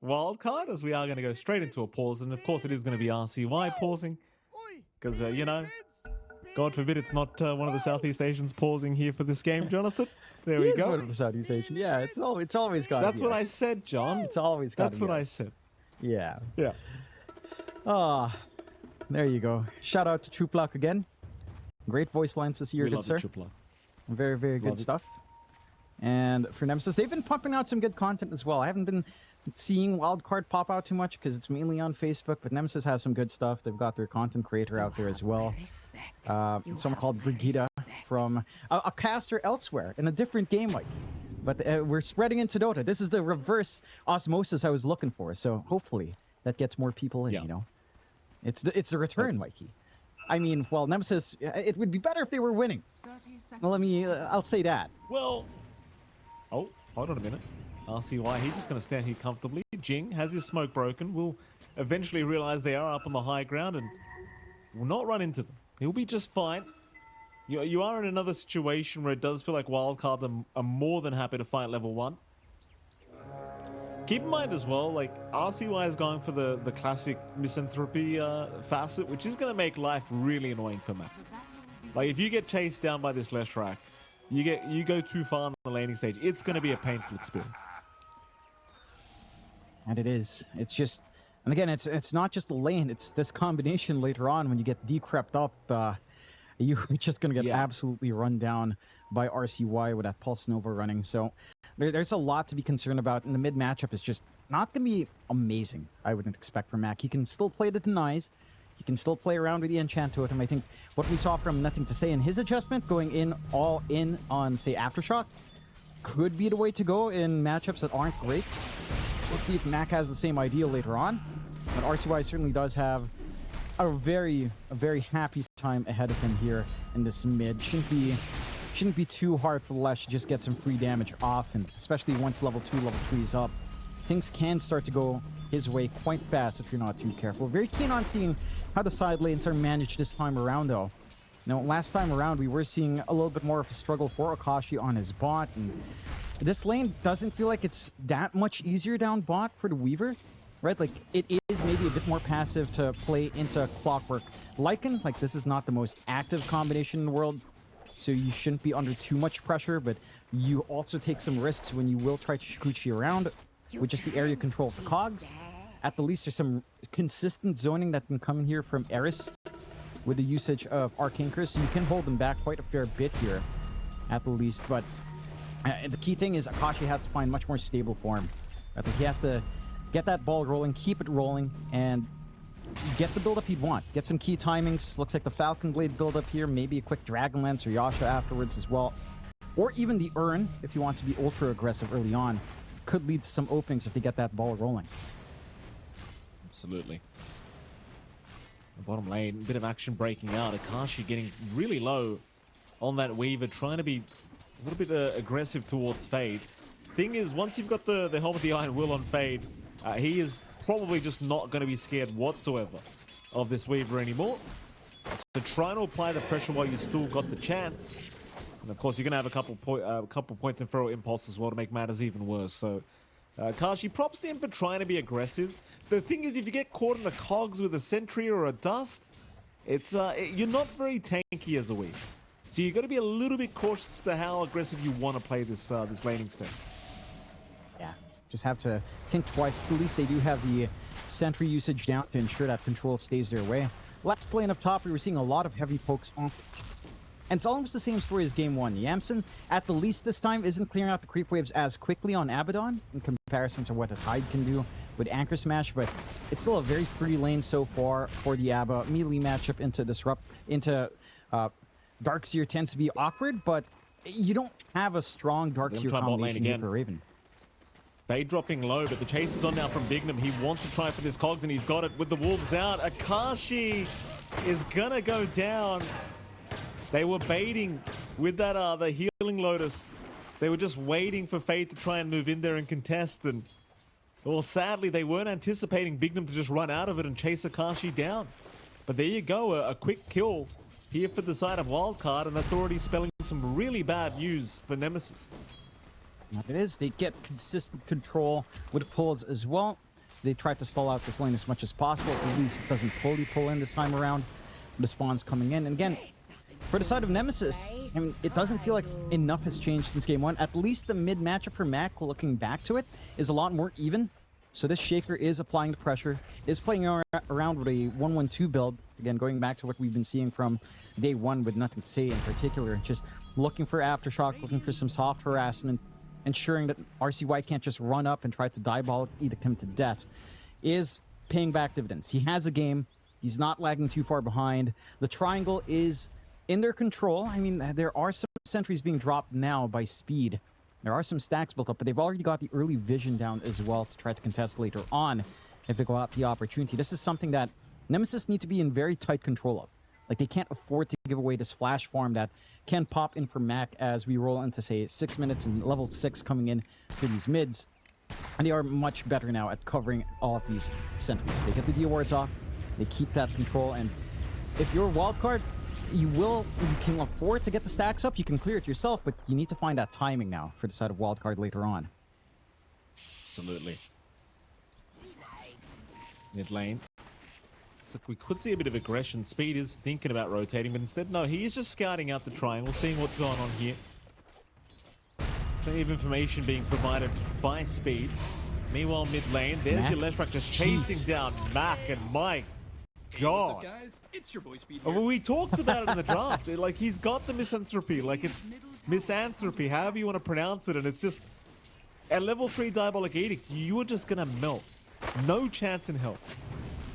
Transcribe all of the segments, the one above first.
Wildcard, as we are going to go straight into a pause. And of course, it is going to be RCY pausing. Because, you know, God forbid it's not one of the Southeast Asians pausing here for this game, Jonathan. There we go. One of the Southeast Asian. Yeah, it's always got. That's what I said, John. It's always got. That's what I said. Yeah. Yeah. Ah, there you go. Shout out to Troop Luck again. Great voice lines this year, good sir. Very, very good stuff. And for Nemesis, they've been pumping out some good content as well. I haven't been seeing Wildcard pop out too much because it's mainly on Facebook, but Nemesis has some good stuff. They've got their content creator out there as well. Someone called Brigida from a caster elsewhere in a different game, like. But we're spreading into Dota. This is the reverse osmosis I was looking for. So hopefully that gets more people in. You know, it's the return, Mikey. I mean, well, Nemesis, it would be better if they were winning. Well, I'll say that. Well, oh, hold on a minute. RCY, he's just going to stand here comfortably. Jing has his smoke broken. We'll eventually realize they are up on the high ground and will not run into them. He'll be just fine. You are in another situation where it does feel like Wildcard are more than happy to fight level 1. Keep in mind as well, like, RCY is going for the classic misanthropy facet, which is going to make life really annoying for Matt. Like, if you get chased down by this Leshrac, you go too far on the laning stage, it's going to be a painful experience. And it is. It's just, and again, it's not just the lane, it's this combination later on when you get decrept up. You're just going to get absolutely run down by RCY with that Pulse Nova running. So there's a lot to be concerned about. And the mid matchup is just not going to be amazing, I wouldn't expect from Mac. He can still play the denies. He can still play around with the enchant totem. I think what we saw from Nothing to Say in his adjustment, going in all in on, say, Aftershock, could be the way to go in matchups that aren't great. We'll see if Mac has the same idea later on. But RCY certainly does have a very happy time ahead of him here in this mid. Shouldn't be too hard for Lesh to just get some free damage off, and especially once level 2, level 3 is up, things can start to go his way quite fast if you're not too careful. Very keen on seeing how the side lanes are managed this time around, though. Now, last time around, we were seeing a little bit more of a struggle for Akashi on his bot, and this lane doesn't feel like it's that much easier down bot for the Weaver. Right, like, it is maybe a bit more passive to play into Clockwork Lycan. Like, this is not the most active combination in the world, so you shouldn't be under too much pressure, but you also take some risks when you will try to Shikuchi around with just the area control of the cogs. At the least, there's some consistent zoning that can come in here from Eris with the usage of Arcane Curse, so you can hold them back quite a fair bit here, at the least. But the key thing is Akashi has to find much more stable form. I think he has to get that ball rolling, keep it rolling, and get the build-up he'd want. Get some key timings. Looks like the Falcon Blade build-up here, maybe a quick Dragonlance or Yasha afterwards as well. Or even the Urn, if he wants to be ultra-aggressive early on. Could lead to some openings if they get that ball rolling. Absolutely. The bottom lane, a bit of action breaking out. Akashi getting really low on that Weaver, trying to be a little bit aggressive towards Fade. Thing is, once you've got the Helm of the Iron Will on Fade, he is probably just not going to be scared whatsoever of this Weaver anymore. So trying to apply the pressure while you still got the chance. And of course, you're going to have a couple points in Feral Impulse as well to make matters even worse. So Kashi, props to him for trying to be aggressive. The thing is, if you get caught in the cogs with a Sentry or a Dust, it's you're not very tanky as a Weaver. So you've got to be a little bit cautious as to how aggressive you want to play this this laning step. Yeah, just have to think twice. At least they do have the Sentry usage down to ensure that control stays their way. Last lane up top, we were seeing a lot of heavy pokes on. And it's almost the same story as game one. Yamsen, at the least this time, isn't clearing out the creep waves as quickly on Abaddon in comparison to what the Tide can do with Anchor Smash, but it's still a very free lane so far for the Abba. Melee matchup into Darkseer tends to be awkward, but you don't have a strong Darkseer combination here for Raven. Fade dropping low, but the chase is on now from Bignum. He wants to try for this Cogs, and he's got it with the Wolves out. Akashi is gonna go down. They were baiting with that the Healing Lotus. They were just waiting for Fade to try and move in there and contest, and well, sadly, they weren't anticipating Bignum to just run out of it and chase Akashi down. But there you go, a quick kill here for the side of Wildcard, and that's already spelling some really bad news for Nemesis. It is. They get consistent control with pulls as well. they try to stall out this lane as much as possible. At least it doesn't fully pull in this time around. The spawn's coming in. And again, for the side of Nemesis, I mean, it doesn't feel like enough has changed since game one. At least the mid matchup for Mac, looking back to it, is a lot more even. So this Shaker is applying the pressure, is playing around with a 1-1-2 build. Again, going back to what we've been seeing from day one with Nothing to Say in particular. Just looking for aftershock, looking for some soft harassment, ensuring that RCY can't just run up and try to diabolic edict him to death, is paying back dividends. He has a game. He's not lagging too far behind. The triangle is in their control. I mean, there are some sentries being dropped now by Speed. There are some stacks built up, but they've already got the early vision down as well to try to contest later on if they go out the opportunity. This is something that Nemesis need to be in very tight control of. Like, they can't afford to give away this flash farm that can pop in for Mac as we roll into, say, 6 minutes and level 6 coming in for these mids. And they are much better now at covering all of these sentries. They get the D wards off, they keep that control, and if you're a Wildcard, you can afford to get the stacks up, you can clear it yourself, but you need to find that timing now for the side of Wildcard later on. Absolutely. Mid lane. So we could see a bit of aggression. Speed is thinking about rotating, but instead, no, he is just scouting out the triangle, seeing what's going on here. Plenty of information being provided by Speed. Meanwhile, mid lane, there's Mac? your Leshrac just chasing down Mac, and my God. What's up, guys? It's your boy Speed Oh, here. well, we talked about it in the draft. Like, he's got the misanthropy. Like, it's misanthropy, however you want to pronounce it. And it's just, at level 3 Diabolic Edict, you are just going to melt. No chance in hell.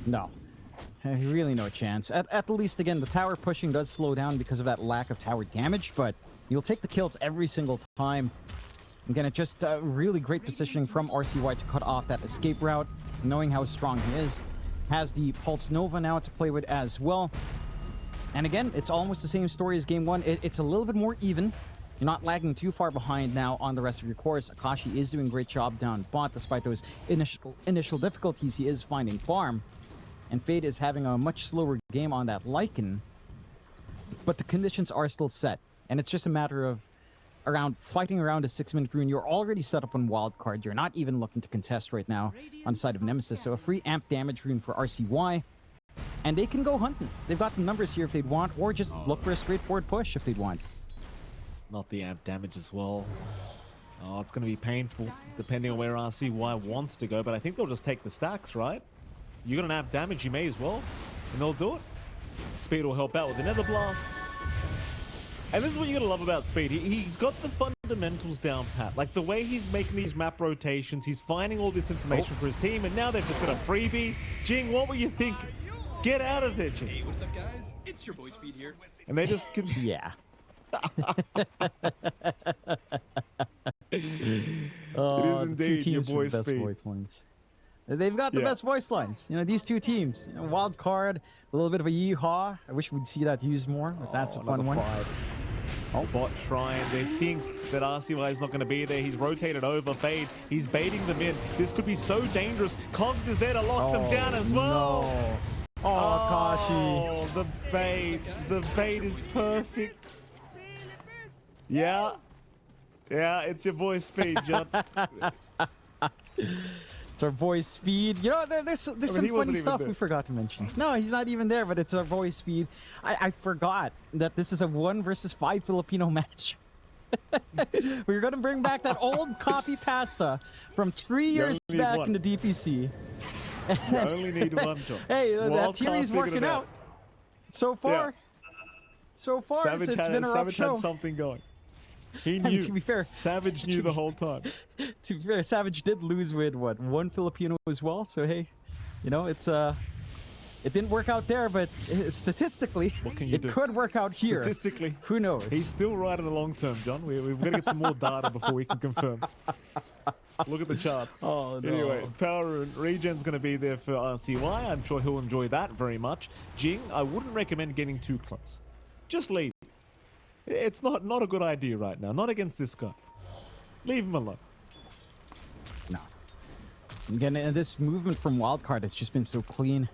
No. Really no chance. At the least, again, the tower pushing does slow down because of that lack of tower damage, but you'll take the kills every single time. Again, it's just really great positioning from RCY to cut off that escape route, knowing how strong he is. Has the Pulse Nova now to play with as well. And again, it's almost the same story as game one. It's a little bit more even. You're not lagging too far behind now on the rest of your course. Akashi is doing a great job down bot, despite those initial difficulties he is finding farm. And Fade is having a much slower game on that Lycan. But the conditions are still set. And it's just a matter of fighting around a 6-minute rune. You're already set up on Wildcard. You're not even looking to contest right now on the side of Nemesis. So a free amp damage rune for RCY. And they can go hunting. They've got the numbers here if they'd want, or just look for a straightforward push if they'd want. Not the amp damage as well. Oh, it's going to be painful depending on where RCY wants to go, but I think they'll just take the stacks, right? You got an amp damage, you may as well, and they'll do it. Speed will help out with the Nether Blast. And this is what you're going to love about Speed. He's got the fundamentals down pat. Like, the way he's making these map rotations, he's finding all this information for his team, and now they've just got a freebie. Jing, what were you thinking? Get out of there, Jing. Hey, what's up, guys? It's your boy Speed here. And they just... Yeah. It is indeed your boy best Speed. voice lines. They've got the best voice lines. You know, these two teams. You know, Wildcard, a little bit of a yeehaw. I wish we'd see that used more, but that's a fun one. Oh, bot shrine. They think that RCY is not going to be there. He's rotated over Fade. He's baiting them in. This could be so dangerous. Cogs is there to lock them down as well. No. Oh, Kashi. Oh, the bait. The bait is perfect. Yeah. Yeah, it's your boy Speed, John. It's our boy Speed. You know, there's some funny stuff we forgot to mention. No, he's not even there, but it's our boy Speed. I forgot that this is a 1 versus 5 Filipino match. We're going to bring back that old copy pasta from 3 years back in the DPC. You only need one, John. Hey, that theory's working out. So far. Yeah. So far, Savage it's been a rough Savage show. had something going. He And knew. to be fair, Savage knew the whole time. To be fair, Savage did lose with what, 1 Filipino as well. So hey, you know, it's it didn't work out there, but statistically, What can you do? could work out here. Statistically, Who knows? he's still right in the long term, John. We've got to get some more data before we can confirm. Look at the charts. Oh, no. Anyway, Power and Regen's going to be there for RCY. I'm sure he'll enjoy that very much. Jing, I wouldn't recommend getting too close. Just leave. It's not a good idea right now. Not against this guy. Leave him alone. No. Again, this movement from Wildcard has just been so clean.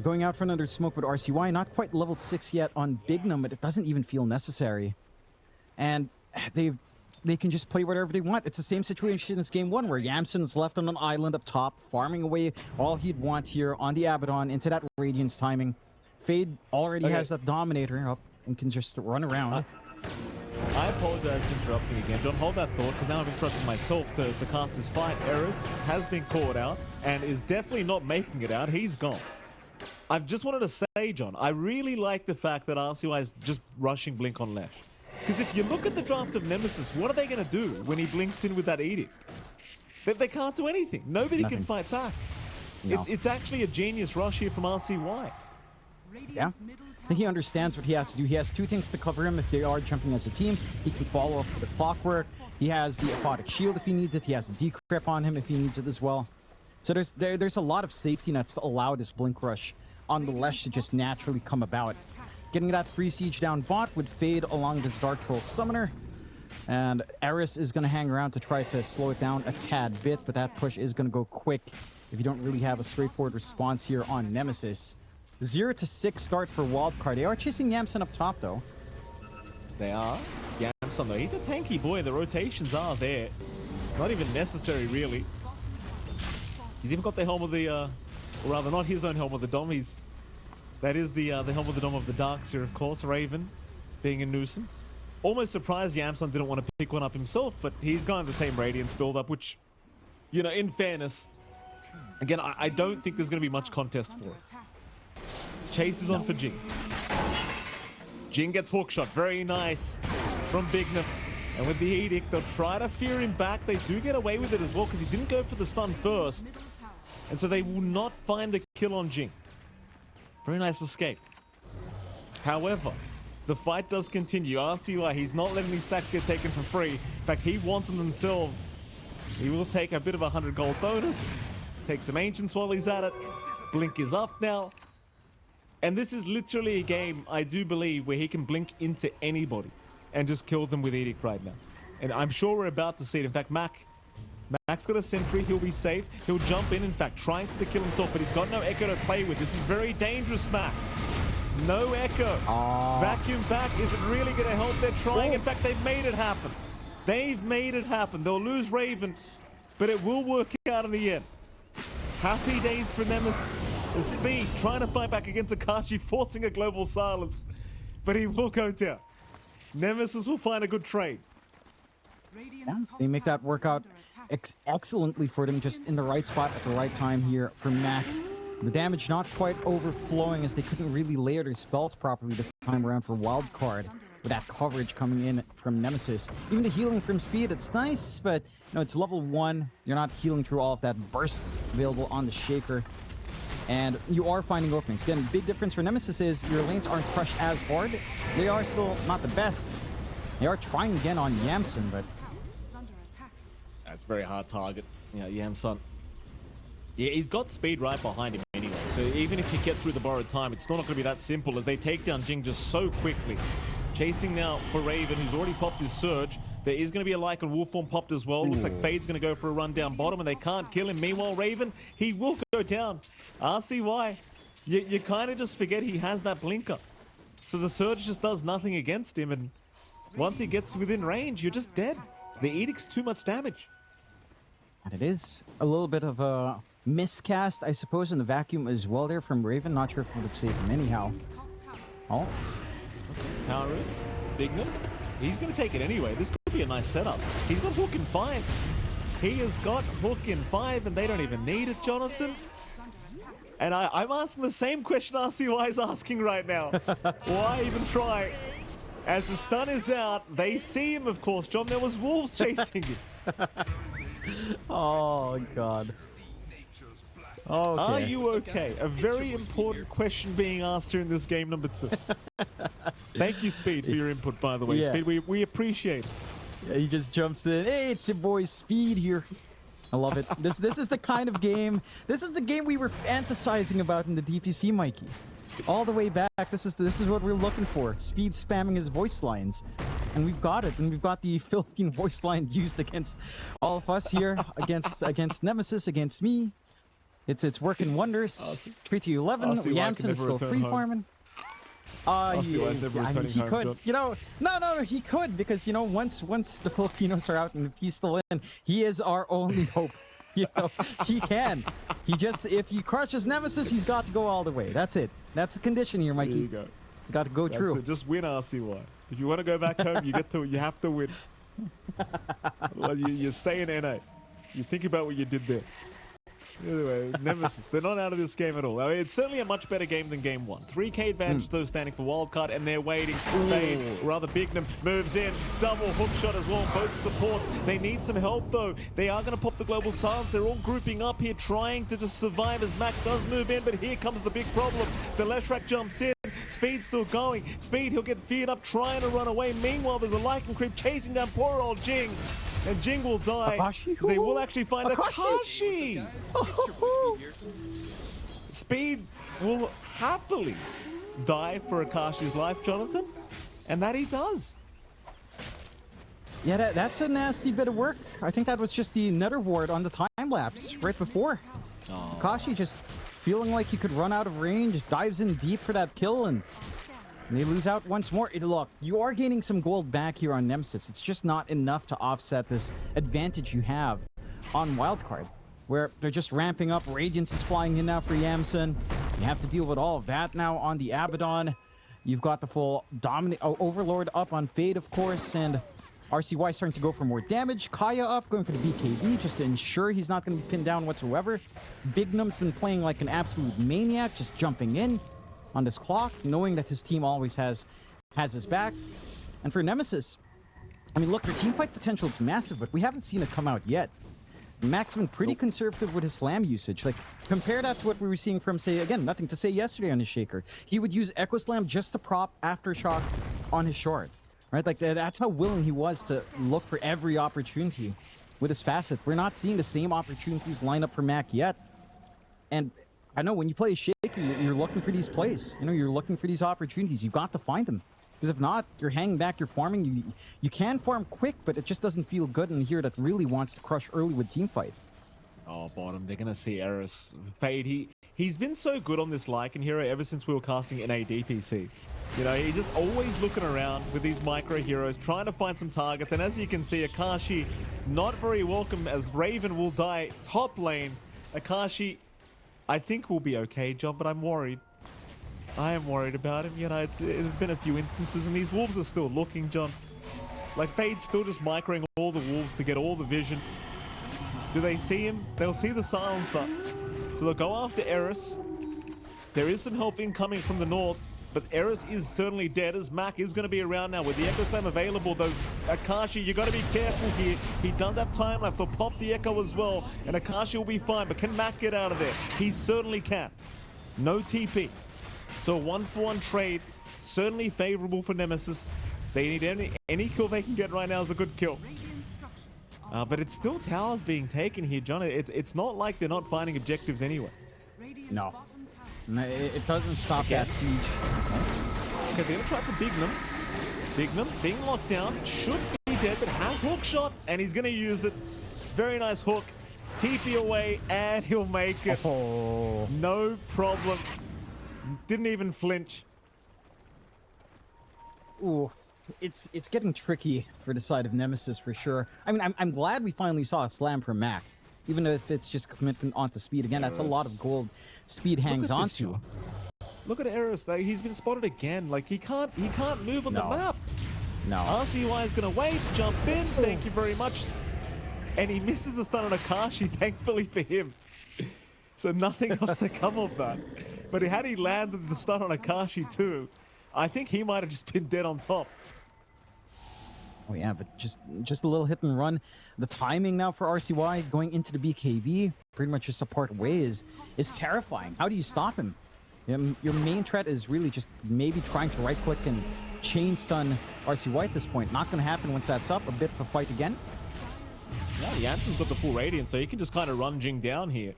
Going out for another smoke with RCY, not quite level 6 yet on Bignum, but it doesn't even feel necessary. And they've they can just play whatever they want. It's the same situation as game 1, where Yamson is left on an island up top, farming away all he'd want here on the Abaddon into that Radiance timing. Fade already has that Dominator up and can just run around. I apologize for interrupting again. Don't hold that thought, because now I'm interrupting myself to cast this fight. Eris has been caught out and is definitely not making it out. He's gone. I've just wanted to say, John, I really like the fact that RCY is just rushing Blink on Lesh. Because if you look at the draft of Nemesis, what are they going to do when he blinks in with that Edict? They can't do anything. Nobody can fight back. No. It's actually a genius rush here from RCY. Yeah. I think he understands what he has to do. He has 2 things to cover him if they are jumping as a team. He can follow up for the Clockwork. He has the Aphotic Shield if he needs it. He has the Decrypt on him if he needs it as well. So there's a lot of safety nets to allow this Blink Rush on the Lesh to just naturally come about. Getting that free siege down bot would fade along this Dark Troll Summoner. And Eris is going to hang around to try to slow it down a tad bit, but that push is going to go quick if you don't really have a straightforward response here on Nemesis. 0 to 6 start for Wildcard. They are chasing Yamson up top, though. They are. Yamson, though, he's a tanky boy. The rotations are there. Not even necessary, really. He's even got the helm of the, or rather, not his own helm of the Dom. That is the helm of the Dom of the Darks here, of course. Raven being a nuisance. Almost surprised Yamson didn't want to pick one up himself, but he's going the same Radiance build-up, which, you know, in fairness, again, I don't think there's going to be much contest for it. Chase is on for Jing. Jing gets hookshot. Very nice from Bignum. And with the Edict, they'll try to fear him back. They do get away with it as well, because he didn't go for the stun first. And so they will not find the kill on Jing. Very nice escape. However, the fight does continue. RCY, he's not letting these stacks get taken for free. In fact, he wants them themselves. He will take a bit of a 100 gold bonus. Take some Ancients while he's at it. Blink is up now. And this is literally a game, I do believe, where he can blink into anybody and just kill them with Edict right now. And I'm sure we're about to see it. In fact, Mac's got a sentry. He'll be safe. He'll jump in fact, trying to kill himself, but he's got no Echo to play with. This is very dangerous, Mac. No Echo. Vacuum back isn't really going to help. They're trying. In fact, they've made it happen. They've made it happen. They'll lose Raven, but it will work out in the end. Happy days for Nemesis. The Speed trying to fight back against Akashi, forcing a global silence, but he will go down. Nemesis will find a good trade. Yeah, they make that work out excellently for them, just in the right spot at the right time here for Mac. The damage not quite overflowing, as they couldn't really layer their spells properly this time around for Wildcard, with that coverage coming in from Nemesis. Even the healing from Speed, it's nice, but you know, it's level 1. You're not healing through all of that burst available on the Shaker. And you are finding openings. Again, big difference for Nemesis is your lanes aren't crushed as hard. They are still not the best. They are trying again on Yamson, but that's a very hard target. Yeah, Yamson. Yeah, he's got Speed right behind him anyway. So even if you get through the borrowed time, it's still not going to be that simple, as they take down Jing just so quickly. Chasing now for Raven, who's already popped his Surge. There is going to be a Lycan Wolf form popped as well. Looks like Fade's going to go for a run down bottom, and they can't kill him. Meanwhile, Raven, he will go down. RCY, you kind of just forget he has that blinker. So the Surge just does nothing against him, and once he gets within range, you're just dead. The Edict's too much damage. and it is a little bit of a miscast, I suppose, in the vacuum as well there from Raven. Not sure if it would have saved him anyhow. Oh. Power it. Bignum. He's going to take it anyway. This could be a nice setup. He's got Hook in 5. He has got Hook in 5, and they don't even need it, Jonathan. And I'm asking the same question RCY is asking right now. Why even try? As the stun is out, they see him, of course, John. There was wolves chasing him. Oh, God. Okay. Are you okay? A very important question being asked here in this game number 2. Thank you, Speed, for your input, by the way. Yeah. Speed, we appreciate it. Yeah, he just jumps in. Hey, it's your boy Speed here. I love it. This is the kind of game. This is the game we were fantasizing about in the DPC, Mikey. All the way back. This is what we're looking for. Speed spamming his voice lines, and we've got it. And we've got the Philippine voice line used against all of us here, against Nemesis, against me. It's working wonders. Awesome. 3 to 11. Awesome. Yamson is still free farming. RCY is never returning he home, could, John. you know, no, he could, because, you know, once the Filipinos are out and if he's still in, he is our only hope. You know, he can. He just, if he crushes Nemesis, he's got to go all the way. That's it. That's the condition here, Mikey. There you go. It's got to go That's true. it. Just win RCY. If you want to go back home, you have to win. Otherwise, you stay in NA. You think about what you did there. Anyway, Nemesis, they're not out of this game at all. I mean, it's certainly a much better game than game one. 3K advantage, though, standing for Wildcard, and they're waiting. Fade, rather Bignum moves in. Double hook shot as well, both supports. They need some help, though. They are going to pop the global silence. They're all grouping up here, trying to just survive as Mac does move in, but here comes the big problem. The Leshrak jumps in. Speed's still going. Speed, he'll get feared up, trying to run away. Meanwhile, there's a Lycan creep chasing down poor old Jing. And Jing will die. Akashi? They will actually find Akashi. Guys, it's your boy Speed here. Speed will happily die for Akashi's life, Jonathan. And that he does. Yeah, that's a nasty bit of work. I think that was just the nether ward on the time lapse right before. Oh. Akashi just feeling like he could run out of range, dives in deep for that kill, and they lose out once more. Look, you are gaining some gold back here on Nemesis. It's just not enough to offset this advantage you have on Wildcard, where they're just ramping up. Radiance is flying in now for Yamson. You have to deal with all of that now on the Abaddon. You've got the full Overlord up on Fade, of course, and RCY starting to go for more damage. Kaya up, going for the BKB just to ensure he's not going to be pinned down whatsoever. Bignum's been playing like an absolute maniac, just jumping in on this clock, knowing that his team always has his back. And for Nemesis, I mean, look, their team fight potential is massive, but we haven't seen it come out yet. Mac's been pretty conservative with his slam usage. Like, compare that to what we were seeing from, say, again, nothing to say yesterday on his Shaker. He would use Echo Slam just to prop Aftershock on his short. Right? Like, that's how willing he was to look for every opportunity with his facet. We're not seeing the same opportunities line up for Mac yet. And I know when you play a Shaker, you're looking for these plays. You know, you're looking for these opportunities. You've got to find them. Because if not, you're hanging back, you're farming. You can farm quick, but it just doesn't feel good in here that really wants to crush early with teamfight. Oh, bottom. They're going to see Eris. Fade, he's been so good on this Lycan hero ever since we were casting in a DPC. You know, he's just always looking around with these micro heroes, trying to find some targets. And as you can see, Akashi not very welcome as Raven will die top lane. Akashi, I think will be okay, John, but I'm worried. I am worried about him. You know, there's been a few instances, and these wolves are still looking, John. Like, Fade's still just microing all the wolves to get all the vision. Do they see him? They'll see the silencer. So they'll go after Eris. There is some help incoming from the north, but Eris is certainly dead, as Mac is going to be around now with the Echo Slam available, though. Akashi, you got to be careful here. He does have time left, so pop the Echo as well, and Akashi will be fine, but can Mac get out of there? He certainly can. No TP. So a 1-for-1 trade, certainly favorable for Nemesis. They need any kill they can get right now is a good kill. But it's still towers being taken here, John. It's not like they're not finding objectives anyway. No. It doesn't stop that siege. Okay, they're gonna try for Bignum. Bignum being locked down, should be dead, but has hook shot, and he's gonna use it. Very nice hook. TP away, and he'll make it. Oh. No problem. Didn't even flinch. Ooh, it's getting tricky for the side of Nemesis for sure. I mean, I'm glad we finally saw a slam from Mac, even if it's just commitment onto speed. Again, that's a lot of gold Speed hangs onto. Look at Eris. He's been spotted again. Like, he can't move on the map. No. RCY is gonna wait, jump in. Thank you very much. And he misses the stun on Akashi, thankfully for him. So nothing else to come of that. But had he landed the stun on Akashi too, I think he might have just been dead on top. Oh yeah, but just a little hit and run. The timing now for RCY going into the BKB, pretty much just a part way, is terrifying. How do you stop him? Your main threat is really just maybe trying to right click and chain stun RCY at this point. Not going to happen once that's up. A bit of a fight again. Yeah, Janssen's got the full radiance, so he can just kind of run Jing down here.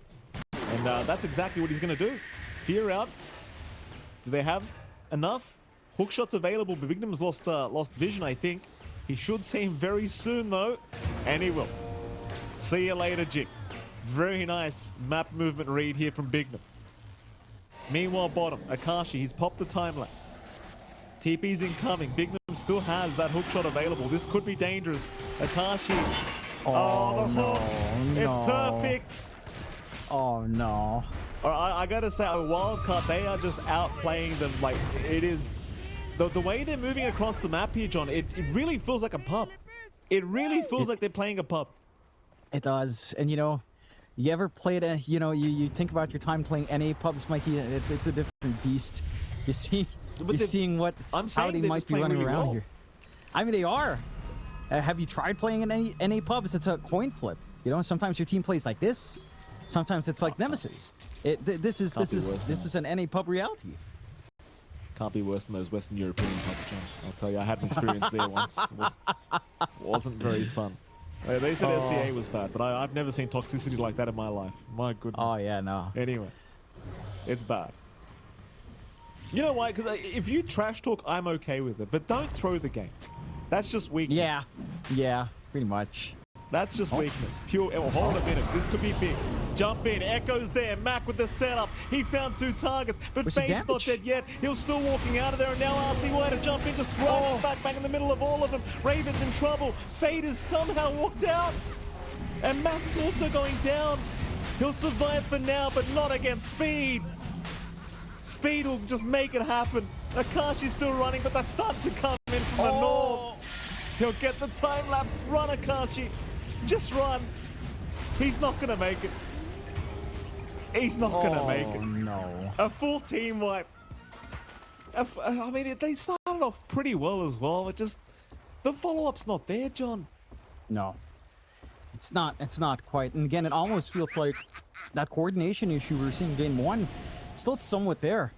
And that's exactly what he's going to do. Fear out. Do they have enough? Hook shots available, but Bignum's lost vision, I think. He should see him very soon, though. And he will. See you later, Jing. Very nice map movement read here from Bignum. Meanwhile, bottom, Akashi, he's popped the time lapse. TP's incoming. Bignum still has that hook shot available. This could be dangerous. Akashi. Oh, the hook. It's perfect. Oh, no. All right, I gotta say, Wildcard, they are just outplaying them. Like, it is... The way they're moving across the map here, John, it really feels like a pub. It really feels like they're playing a pub. It does. And, you know, you ever played a... You know, you think about your time playing NA pubs, Mikey. It's a different beast. You see... You're seeing how they might be running around here. I mean, they are. Have you tried playing in NA pubs? It's a coin flip. You know, sometimes your team plays like this. Sometimes it's like Nemesis. This is an NA pub reality. Can't be worse than those Western European pubs, John. I'll tell you, I had an experience there once. It wasn't very fun. They said SCA was bad, but I've never seen toxicity like that in my life. My goodness. Oh, yeah, no. Anyway, it's bad. You know why? Because if you trash talk, I'm okay with it. But don't throw the game. That's just weakness. Yeah, pretty much. That's just weakness. Pure. Oh, hold a minute. This could be big. Jump in. Echo's there. Mac with the setup. He found 2 targets. But Fade's not dead yet. He's still walking out of there. And now RCY to jump in. Just throw back in the middle of all of them. Raven's in trouble. Fade has somehow walked out. And Mac's also going down. He'll survive for now, but not against Speed. Speed will just make it happen. Akashi's still running, but they're starting to come in from the north. He'll get the time-lapse. Run, Akashi. Just run. He's not going to make it. He's not going to make it. Oh, no. A full team wipe. I mean, they started off pretty well as well, but just the follow-up's not there, John. No. It's not quite. And again, it almost feels like that coordination issue we were seeing in game 1 still somewhat there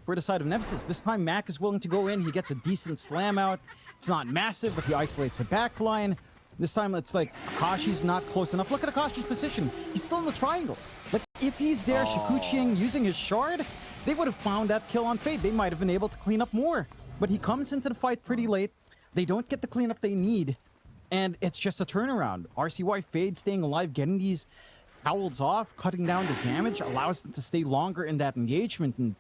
for the side of Nemesis. This time, Mac is willing to go in. He gets a decent slam out. It's not massive, but he isolates the back line. This time, it's like Akashi's not close enough. Look at Akashi's position. He's still in the triangle. Like, if he's there, Shikuchiing using his shard, they would have found that kill on Fade. They might have been able to clean up more. But he comes into the fight pretty late. They don't get the cleanup they need. And it's just a turnaround. RCY Fade staying alive, getting these towels off, cutting down the damage, allows them to stay longer in that engagement. And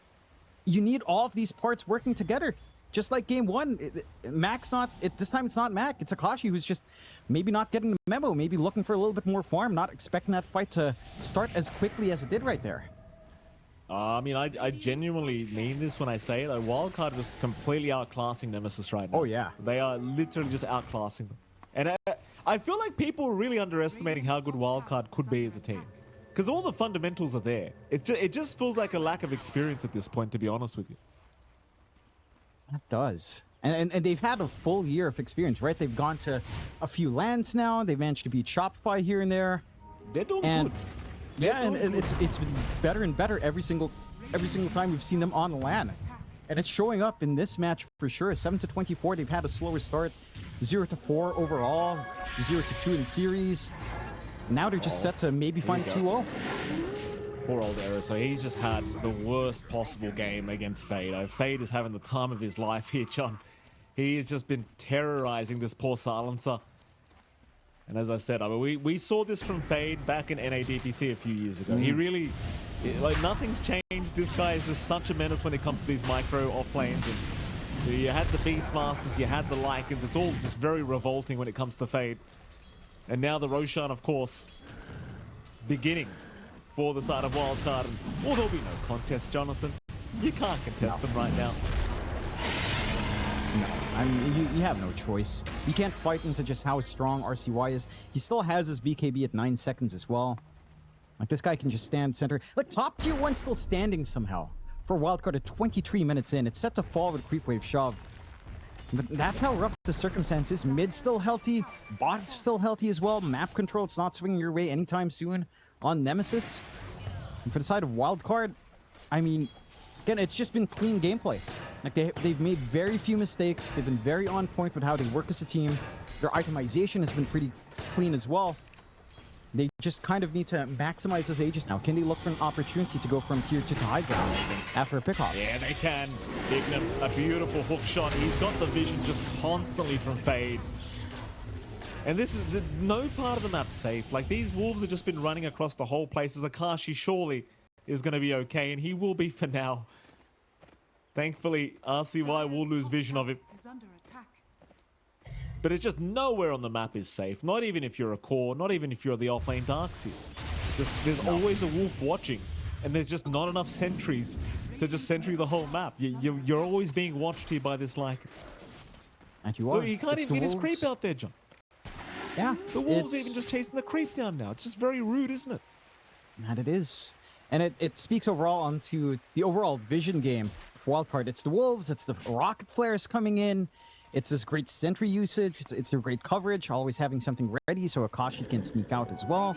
you need all of these parts working together. Just like game 1, Mac's not... this time it's not Mac, it's Akashi who's just maybe not getting the memo, maybe looking for a little bit more farm, not expecting that fight to start as quickly as it did right there. I mean, I genuinely mean this when I say it. Wildcard is completely outclassing Nemesis right now. Oh, yeah. They are literally just outclassing them. And I feel like people are really underestimating how good Wildcard could be as a team. Because all the fundamentals are there. It just feels like a lack of experience at this point, to be honest with you. That does. And they've had a full year of experience, right? They've gone to a few lands now. They've managed to beat Shopify here and there. They're doing good. Yeah, and it's been better and better every single time we've seen them on the LAN. And it's showing up in this match for sure. 7-24, they've had a slower start. 0-4 overall, 0-2 in series. Now they're just set to maybe find 2-0. Poor old Era. So he's just had the worst possible game against Fade. Fade is having the time of his life here, John. He has just been terrorizing this poor silencer. And as I said, I mean, we saw this from Fade back in NADPC a few years ago. He really, like, nothing's changed. This guy is just such a menace when it comes to these micro off lanes. And you had the Beastmasters, you had the Lycans. It's all just very revolting when it comes to Fade. And now the Roshan, of course, beginning for the side of Wildcard. And, well, there'll be no contest, Jonathan. You can't contest them right now. No, I mean, you have no choice. You can't fight into just how strong RCY is. He still has his BKB at 9 seconds as well. Like, this guy can just stand center. Like, top tier 1 still standing somehow. For Wildcard at 23 minutes in. It's set to fall with Creep Wave Shove. But that's how rough the circumstance is. Mid still healthy. Bot still healthy as well. Map control, it's not swinging your way anytime soon on Nemesis. And for the side of Wildcard, I mean, again, it's just been clean gameplay. Like, they've made very few mistakes. They've been very on point with how they work as a team. Their itemization has been pretty clean as well. They just kind of need to maximize this Aegis now. Can they look for an opportunity to go from tier 2 to high ground after a pick-off? Yeah, they can. Bignum, a beautiful hook shot. He's got the vision just constantly from Fade. And this is no part of the map safe. Like, these wolves have just been running across the whole place. As Akashi surely is going to be okay, and he will be for now. Thankfully, RCY will lose vision of it. Is under attack. But it's just nowhere on the map is safe. Not even if you're a core, not even if you're the offlane Darkseer. Just there's always a wolf watching, and there's just not enough sentries to just sentry the whole map. You're always being watched here by this like. And you are. Look, he can't It's even the get his wolves. creep out there, John. Yeah. The wolves it's- even just chasing the creep down now. It's just very rude, isn't it? And it is. And it speaks overall onto the overall vision game for Wildcard. It's the wolves, it's the rocket flares coming in, it's this great sentry usage, it's their great coverage, always having something ready so Akashi can sneak out as well.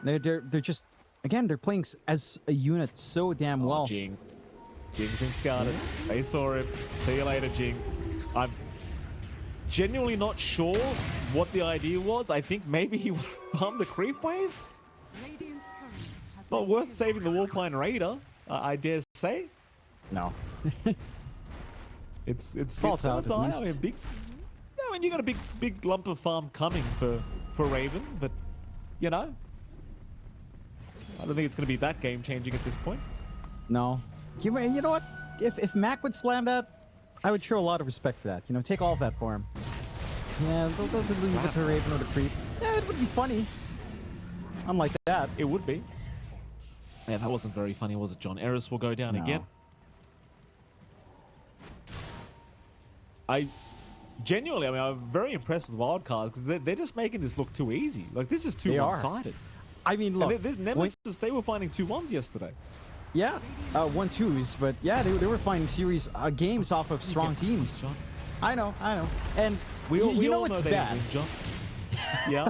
They're just, again, they're playing as a unit so damn well. Jing. Jing's been scouted. They saw him. See you later, Jing. I'm genuinely not sure what the idea was. I think maybe he farmed the creep wave. Radiant's courier has Not been worth killed. saving the Warpine Raider, I dare say. No. It's Falls gonna out, at die. least. I mean, I mean, you got a big lump of farm coming for Raven, but you know, I don't think it's gonna be that game changing at this point. No. You know what? If Mac would slam that, I would show a lot of respect for that. You know, take all of that for him. Yeah, they'll leave it to Raven or the creep. Yeah, it would be funny. Unlike that. It would be. Yeah, that wasn't very funny, was it, John? Eris will go down No. again. I genuinely, I mean, I'm very impressed with Wildcard because they're just making this look too easy. Like, this is too They are. one-sided. I mean, look. And this Nemesis, they were finding 2-1s yesterday. Yeah, 1-2s, but yeah, they were finding series games off of strong teams. John. I know. And We you know all it's they bad. win, John. Yeah.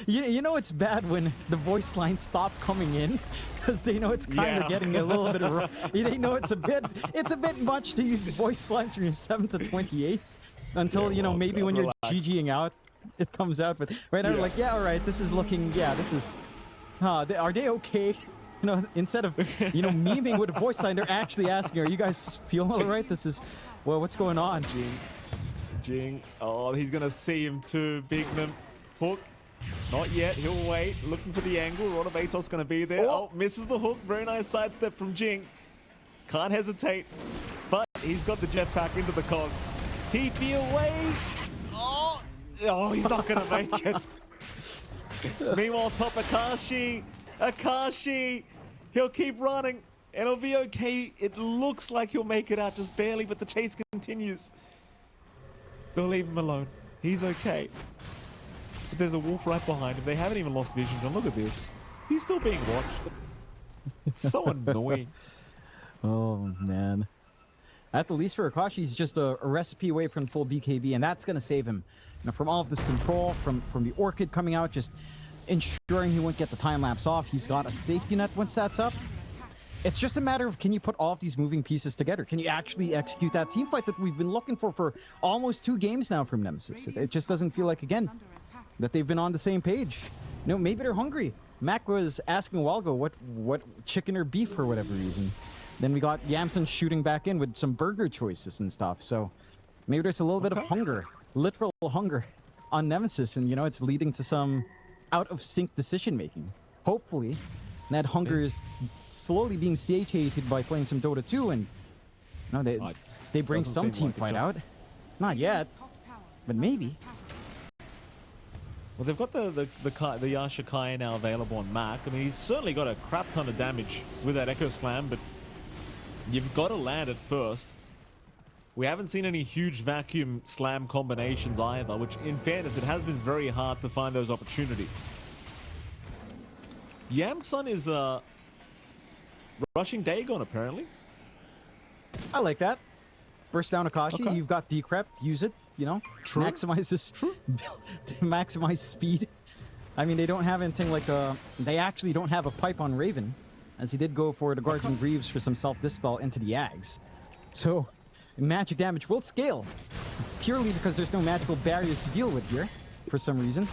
You know it's bad when the voice lines stop coming in because they know it's kind of Yeah. getting a little bit of. They know it's a bit much to use voice lines from your 7 to 28 until Yeah, well, maybe when you're relax. GGing out, it comes out. But right now, Yeah. we're like, yeah, all right, this is looking. Yeah, this is. Are they okay? You know, instead of memeing with a voice line, they're actually asking, "Are you guys feeling all right? This is, well, what's going on?" Jing. Oh, he's going to see him too. Bignum. Hook. Not yet. He'll wait. Looking for the angle. Rotovator's going to be there. Oh, misses the hook. Very nice sidestep from Jing. Can't hesitate. But he's got the jetpack into the cogs. TP away. Oh, he's not going to make it. Meanwhile, top Akashi. He'll keep running. And it'll be okay. It looks like he'll make it out just barely, but the chase continues. They'll leave him alone. He's okay. But there's a wolf right behind him. They haven't even lost vision. John, look at this. He's still being watched. So annoying. Oh man. At the least for Akashi, he's just a recipe away from full BKB, and that's gonna save him. From all of this control, from the Orchid coming out, just ensuring he won't get the time lapse off. He's got a safety net once that's up. It's just a matter of, can you put all of these moving pieces together? Can you actually execute that team fight that we've been looking for almost 2 games now from Nemesis? It just doesn't feel like, again, Under attack. that they've been on the same page. Maybe they're hungry. Mac was asking a while ago what chicken or beef for whatever reason. Then we got Yamson shooting back in with some burger choices and stuff. So maybe there's a little bit of hunger, literal hunger on Nemesis, and it's leading to some out of sync decision making. Hopefully, that hunger is slowly being satiated by playing some Dota 2, and they bring Doesn't some seem team like it, fight John. out. Not yet, Top tower but is under maybe. attack. Well, they've got the Yasha Kai now available on Mac. I mean, he's certainly got a crap ton of damage with that Echo Slam, but you've got to land it first. We haven't seen any huge vacuum slam combinations either, which, in fairness, it has been very hard to find those opportunities. Yamsun is rushing Dagon, apparently. I like that. Burst down Akashi, Okay. you've got Decrep, use it, True. maximize this, True. maximize speed. I mean, they don't have anything like they actually don't have a pipe on Raven, as he did go for the Guardian Greaves for some self-dispel into the Ags. So, magic damage will scale, purely because there's no magical barriers to deal with here, for some reason.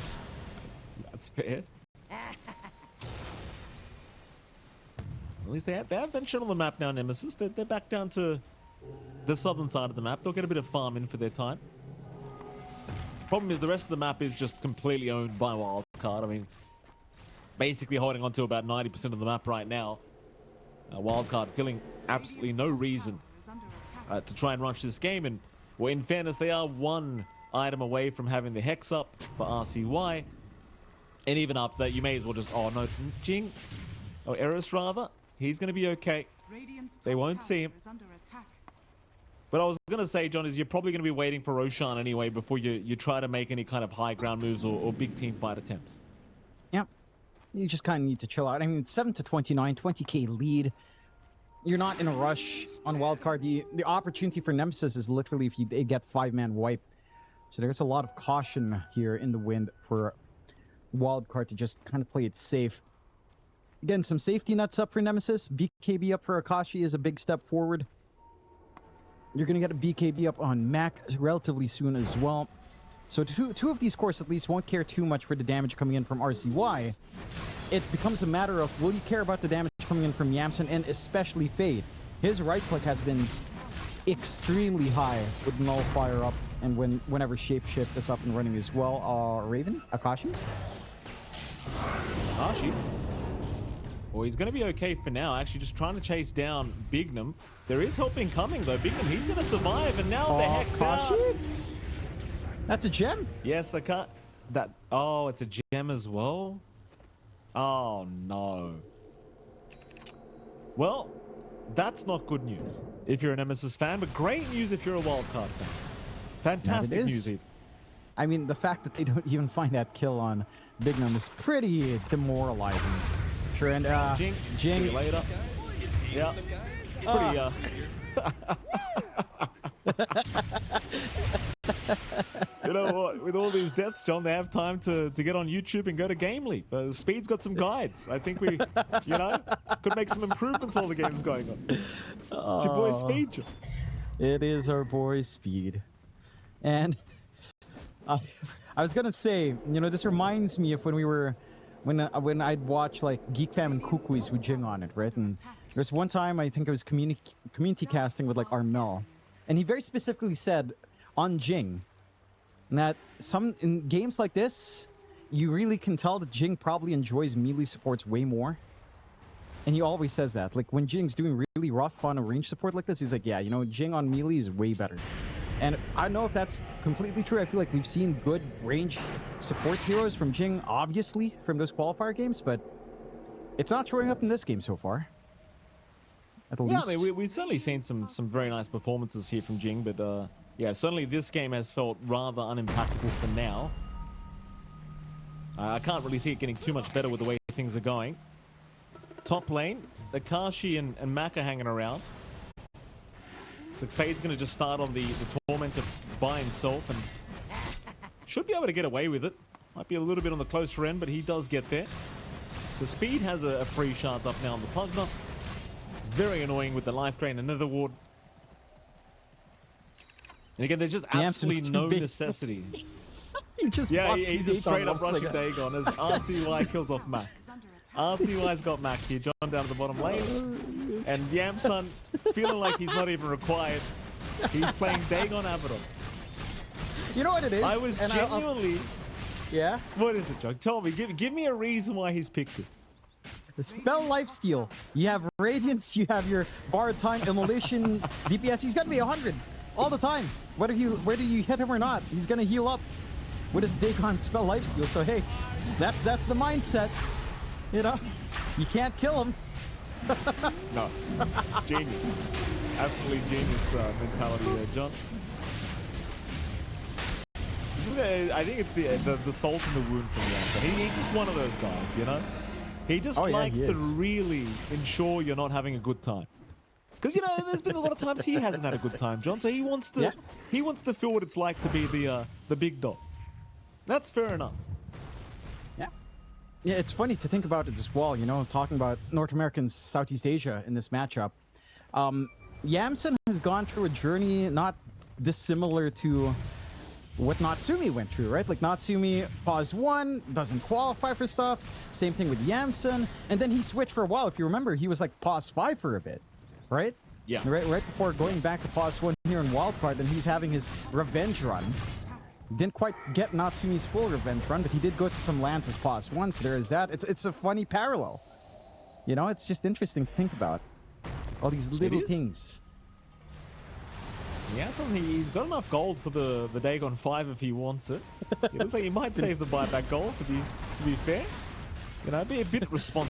That's fair. At least they have been shown on the map now, Nemesis. They're back down to the southern side of the map. They'll get a bit of farm in for their time. Problem is the rest of the map is just completely owned by Wildcard. I mean, basically holding on to about 90% of the map right now. Wildcard feeling absolutely no reason Tower is under to try and rush this game. And well, in fairness, they are one item away from having the Hex up for RCY. And even after that, you may as well just... Oh, no. Jing. Oh, Eris, rather. He's going to be okay. They won't see him. But I was going to say, John, is you're probably going to be waiting for Roshan anyway before you try to make any kind of high ground moves or big team fight attempts. Yep. You just kind of need to chill out. I mean, 7 to 29, 20k lead. You're not in a rush on Wildcard. The opportunity for Nemesis is literally if they get 5-man wipe. So there's a lot of caution here in the wind for Wildcard to just kind of play it safe. Again, some safety nets up for Nemesis. BKB up for Akashi is a big step forward. You're going to get a BKB up on Mac relatively soon as well. So two of these cores at least won't care too much for the damage coming in from RCY. It becomes a matter of, will you care about the damage coming in from Yamsen and especially Fade? His right click has been extremely high with Nullifier up and whenever Shapeshift is up and running as well. Raven? Akashi? Akashi? Well, he's going to be okay for now. Actually, just trying to chase down Bignum. There is help incoming, though. Bignum, he's going to survive, and now the Hex out. That's a gem? Yes, I can't... That... Oh, it's a gem as well? Oh, no. Well, that's not good news if you're a Nemesis fan, but great news if you're a Wildcard fan. Fantastic news, even. I mean, the fact that they don't even find that kill on Bignum is pretty demoralizing. Sure, and Jing. See you later. Yeah. Pretty, You know what? With all these deaths, John, they have time to get on YouTube and go to Game Leap. Speed's got some guides. I think we, could make some improvements while the game's going on. It's your boy Speed, John. It is our boy Speed. And I was gonna say, this reminds me of when we were, when I'd watch like Geek Fam and Kukuis with Jing on it, right? And there's one time I think I was community casting with like Armel, and he very specifically said on Jing that in games like this, you really can tell that Jing probably enjoys melee supports way more. And he always says that. Like when Jing's doing really rough on a range support like this, he's like, yeah, Jing on melee is way better. And I don't know if that's completely true. I feel like we've seen good range support heroes from Jing, obviously, from those qualifier games, but it's not showing up in this game so far. At least. I mean, we've certainly seen some very nice performances here from Jing, but yeah, certainly this game has felt rather unimpactful for now. I can't really see it getting too much better with the way things are going. Top lane, Akashi and Mac are hanging around. So Fade's going to just start on the Tormentor by himself and should be able to get away with it. Might be a little bit on the closer end, but he does get there. So Speed has a free shards up now on the Pugna. Very annoying with the life drain and Nether Ward. And again, there's just absolutely no necessity. He's just straight up rushing Dagon as RCY kills off Mac. RCY's got Mac here, John down at the bottom lane. And Yamsun feeling like he's not even required. He's playing Dagon Abaddon. You know what it is? I was genuinely... Yeah? What is it, John? Tell me, give me a reason why he's picked it. The spell lifesteal. You have Radiance, you have your Bar Time, Immolation, DPS. He's gonna be 100 all the time. Whether you hit him or not, he's gonna heal up with his Dagon spell lifesteal. So hey, that's the mindset. You can't kill him. No. Genius. Absolutely genius mentality there, John. I think it's the salt in the wound from Yamsen. He's just one of those guys, He just likes to really ensure you're not having a good time. Because there's been a lot of times he hasn't had a good time, John. So he wants to feel what it's like to be the big dog. That's fair enough. Yeah, it's funny to think about it as well, talking about North Americans, Southeast Asia in this matchup. Yamsen has gone through a journey not dissimilar to what Natsumi went through, right? Like Natsumi, pause 1, doesn't qualify for stuff. Same thing with Yamsen. And then he switched for a while. If you remember, he was like pause 5 for a bit, right? Yeah. Right before going back to pause 1 here in Wildcard, and he's having his revenge run. Didn't quite get Natsumi's full revenge run, but he did go to some lands as pause 1, so there is that. It's a funny parallel. It's just interesting to think about. All these little things. Yeah, he's got enough gold for the Dagon 5 if he wants it. It looks like he might save the buyback gold, to be fair. You know, be a bit responsible,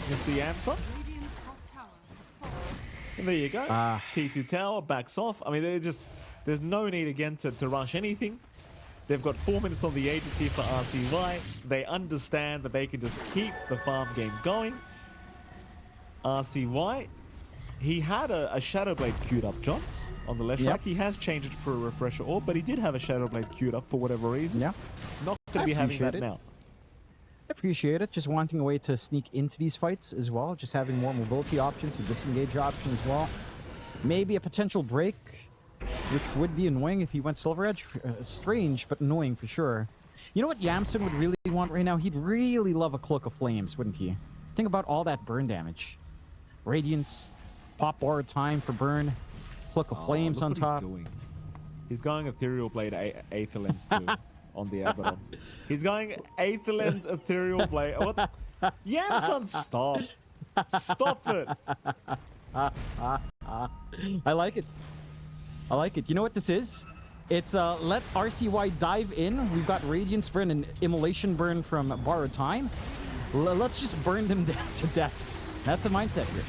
Mr. Yamson. Radiant's top tower has fallen. And there you go. T2 tower backs off. I mean, there's no need again to rush anything. They've got 4 minutes on the agency for RCY. They understand that they can just keep the farm game going. RCY, he had a Shadow Blade queued up, John, on the left track. He has changed it for a refresher orb, but he did have a Shadow Blade queued up for whatever reason. Yeah. Not going to be having that it. now. I appreciate it. Just wanting a way to sneak into these fights as well. Just having more mobility options, a disengage option as well. Maybe a potential break, which would be annoying if he went Silver Edge. Strange, but annoying for sure. You know what Yamson would really want right now? He'd really love a Cloak of Flames, wouldn't he? Think about all that burn damage. Radiance, pop borrowed time for burn, Cloak of Flames on top. He's going Ethereal Blade Aether Lens too on the Abaddon. He's going Aether Lens Ethereal Blade. What? Yamson, stop. Stop it. I like it. I like it. You know what this is? It's let RCY dive in. We've got Radiance Burn and Immolation Burn from Borrowed Time. Let's just burn them to death. That's a mindset here.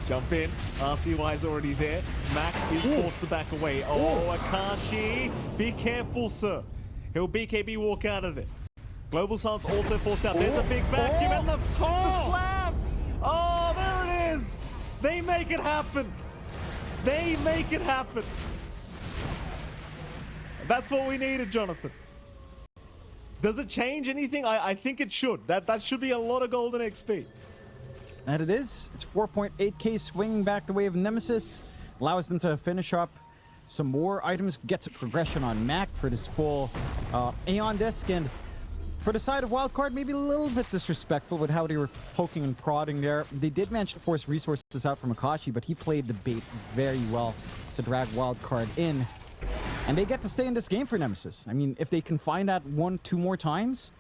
Jump in. RCY's already there. Mac is forced to back away. Oh, Akashi. Be careful, sir. He'll BKB walk out of it. Global Silence also forced out. There's a big vacuum and the slam. Oh, there it is. They make it happen. They make it happen. That's what we needed, Jonathan. Does it change anything? I think it should. That should be a lot of golden XP. And it is. It's 4.8k swinging back the way of Nemesis. Allows them to finish up some more items. Gets a progression on Mac for this full Aeon disc. And for the side of Wildcard, maybe a little bit disrespectful with how they were poking and prodding there. They did manage to force resources out from Akashi, but he played the bait very well to drag Wildcard in. And they get to stay in this game for Nemesis. I mean, if they can find that two more times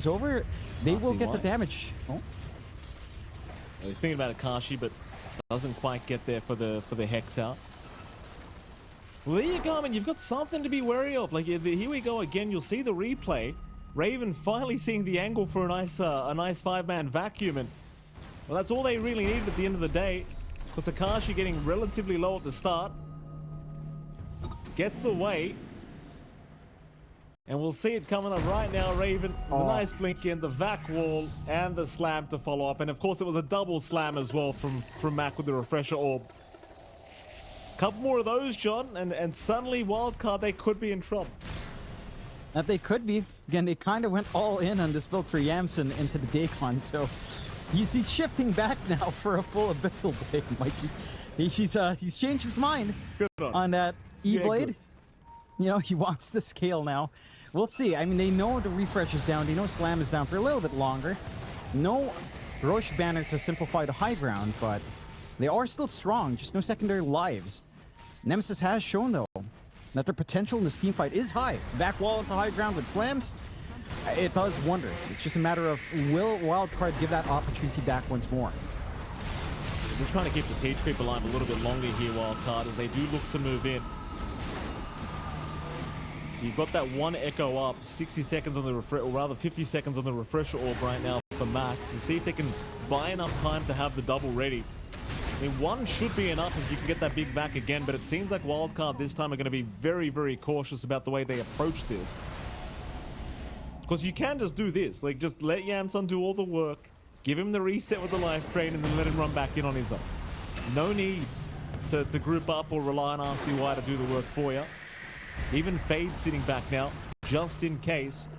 over, they will get the damage. Oh. I was thinking about Akashi, but doesn't quite get there for the Hex out. Well, there you go. I mean, you've got something to be wary of. Like, here we go again. You'll see the replay. Raven finally seeing the angle for a nice five-man vacuum, and well, that's all they really needed at the end of the day. Because Akashi getting relatively low at the start. Gets away. And we'll see it coming up right now, Raven. The nice blink in, the vac wall, and the slam to follow up. And of course, it was a double slam as well from Mac with the refresher orb. Couple more of those, John, and suddenly Wildcard, they could be in trouble. That they could be. Again, they kind of went all in on this build for Yamson into the Dagon, so he's shifting back now for a full Abyssal Blade, Mikey. He's changed his mind on that E-Blade. You know, he wants to scale now. We'll see. I mean, they know the refresh is down. They know Slam is down for a little bit longer. No Roche banner to simplify the high ground, but they are still strong. Just no secondary lives. Nemesis has shown, though, that their potential in this team fight is high. Back wall into high ground with slams, it does wonders. It's just a matter of, will Wildcard give that opportunity back once more? We're trying to keep the siege creep alive a little bit longer here, Wildcard, as they do look to move in. So you've got that one echo up, 60 seconds on the or rather 50 seconds on the refresher orb right now for Max, and see if they can buy enough time to have the double ready. I mean, one should be enough if you can get that big back again, but it seems like Wildcard this time are going to be very, very cautious about the way they approach this. Because you can just do this, like just let Yamson do all the work, give him the reset with the life train, and then let him run back in on his own. No need to group up or rely on RCY to do the work for you. Even Fade sitting back now, just in case.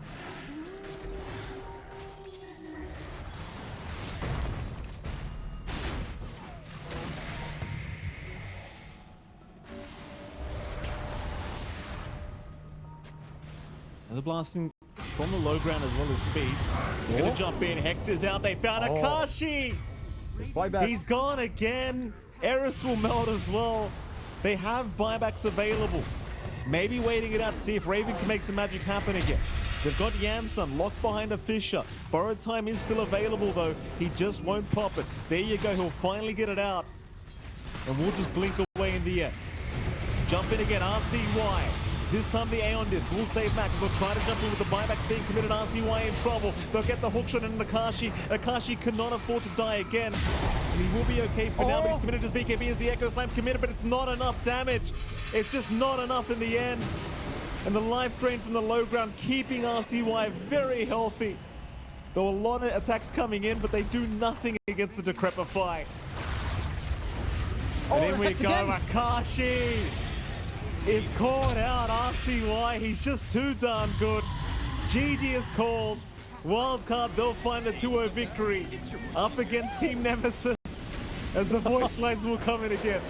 And the blasting from the low ground as well as speed. They're gonna jump in. Hex is out. They found Akashi. He's gone again. Eris will melt as well. They have buybacks available. Maybe waiting it out to see if Raven can make some magic happen again. They've got Yamson locked behind a Fisher. Borrowed time is still available though. He just won't pop it. There you go. He'll finally get it out. And we'll just blink away in the air. Jump in again, RCY. This time the Aeon Disc will save Max. They'll try to jump in with the buybacks being committed. RCY in trouble. They'll get the hook shot in Akashi. Akashi cannot afford to die again. And he will be okay for now, but he's committed as BKB as the Echo Slam committed, but it's not enough damage. It's just not enough in the end. And the life drain from the low ground keeping RCY very healthy. There were a lot of attacks coming in, but they do nothing against the Decrepify. And in we go, Akashi is caught out. RCY, he's just too darn good. GG is called. Wildcard, they'll find the 2-0 victory up against Team Nemesis as the voice lines will come in again.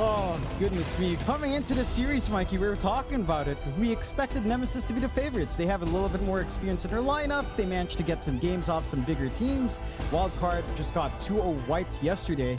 Oh, goodness me. Coming into the series, Mikey, we were talking about it. We expected Nemesis to be the favorites. They have a little bit more experience in their lineup. They managed to get some games off some bigger teams. Wildcard just got 2-0 wiped yesterday,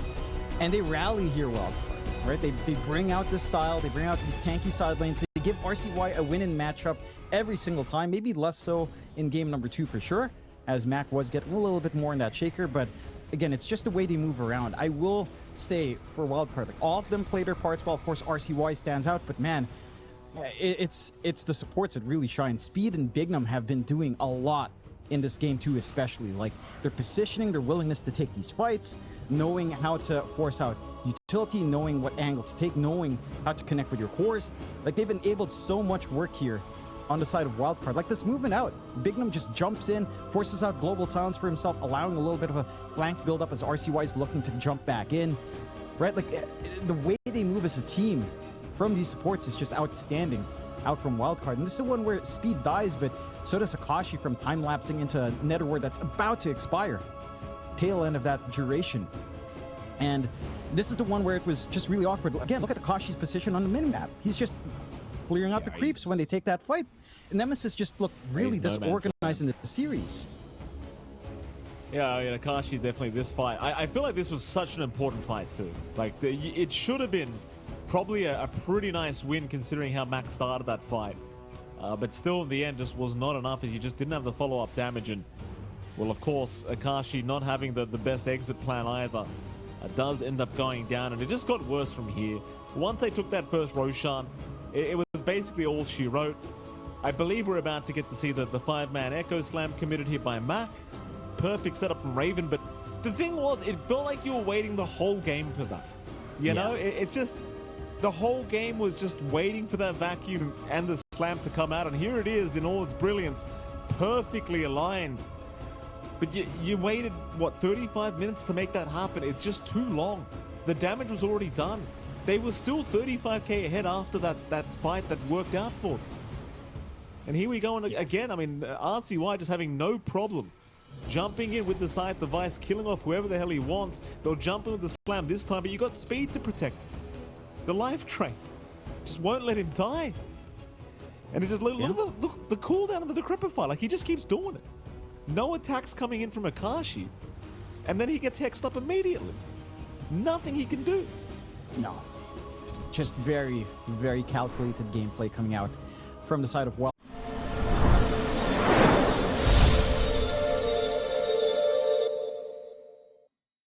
and they rally here, Wildcard, right? They bring out this style. They bring out these tanky side lanes. They give RCY a win in matchup every single time, maybe less so in game number 2 for sure, as Mac was getting a little bit more in that shaker, but again, it's just the way they move around. I will say for Wildcard, like all of them play their parts well. Of course, RCY stands out, but man, it's the supports that really shine. Speed and Bignum have been doing a lot in this game too, especially like their positioning, their willingness to take these fights, knowing how to force out utility, knowing what angles to take, knowing how to connect with your cores. Like they've enabled so much work here on the side of Wildcard. Like this movement out, Bignum just jumps in, forces out Global Silence for himself, allowing a little bit of a flank build-up as RCY is looking to jump back in, right? Like the way they move as a team from these supports is just outstanding out from Wildcard. And this is the one where speed dies, but so does Akashi from time-lapsing into a Nether Ward that's about to expire. Tail end of that duration. And this is the one where it was just really awkward. Again, look at Akashi's position on the minimap. He's just clearing out the creeps when they take that fight. Nemesis just looked really disorganized in the series. Yeah, Akashi definitely this fight. I feel like this was such an important fight too. Like it should have been probably a pretty nice win considering how Max started that fight. But still in the end just was not enough as you just didn't have the follow-up damage. And well, of course, Akashi not having the best exit plan either does end up going down. And it just got worse from here. Once they took that first Roshan, it was basically all she wrote. I believe we're about to get to see the 5-man Echo Slam committed here by Mac. Perfect setup from Raven, but the thing was, it felt like you were waiting the whole game for that. You know, it's just, the whole game was just waiting for that vacuum and the slam to come out, and here it is in all its brilliance, perfectly aligned. But you waited, what, 35 minutes to make that happen? It's just too long. The damage was already done. They were still 35k ahead after that fight that worked out for them. And here we go again. I mean, RCY just having no problem jumping in with the Scythe device, killing off whoever the hell he wants. They'll jump in with the slam this time, but you got speed to protect. The life train just won't let him die. And it just look at the cooldown of the Decrepify. Like he just keeps doing it. No attacks coming in from Akashi, and then he gets hexed up immediately. Nothing he can do. No, just very, very calculated gameplay coming out from the side of Wild.